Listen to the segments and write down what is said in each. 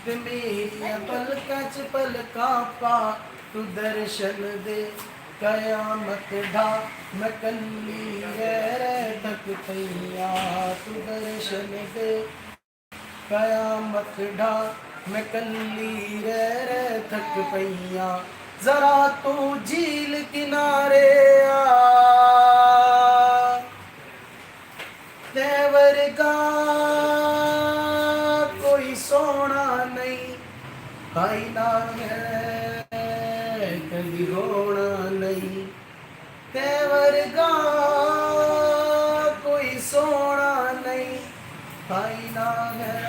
ते मेरिया पलकां च पलकां पा तू दर्शन दे कयामत ढा मैं कल्ली रह तक पैया तू दर्शन दे कयामत ढा मैं कल्ली रह थक पैया जरा तू झील किनारे आ तेवरगा कोई सोना नहीं आईना है कभी होना नहीं तेवरगा कोई सोना नहीं आईना है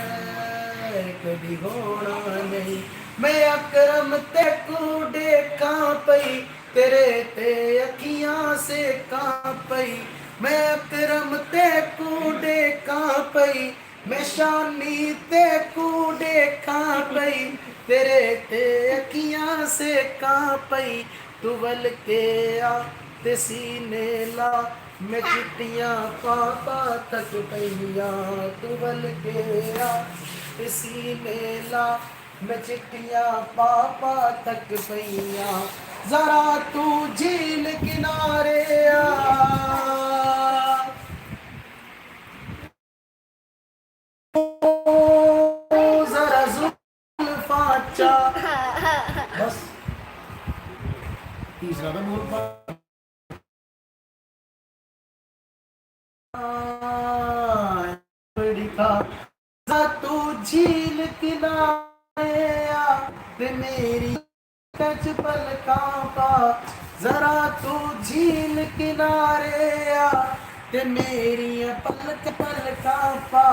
कभी होना नहीं मैं अकरम ते कूडे कांपई तेरे ते अखियां से कांपई मैं अकरम ते कूडे कांपई मैं शानी ते कूडे कांपई तेरे ते अखियां से कांपई तू वल के आ ते सीने ला मैं चिट्टियां पापा तक पैया तू बल गया इसी मेला मैं चिट्टियां पापा तक पैया जरा तू झील किनारे आ जरा जुल्फा चा बस तीसरा का बोल तू झील किनारे आ ते मेरी कच पलकां पा जरा तू झील किनारे आ ते मेरी पलक पलकां पा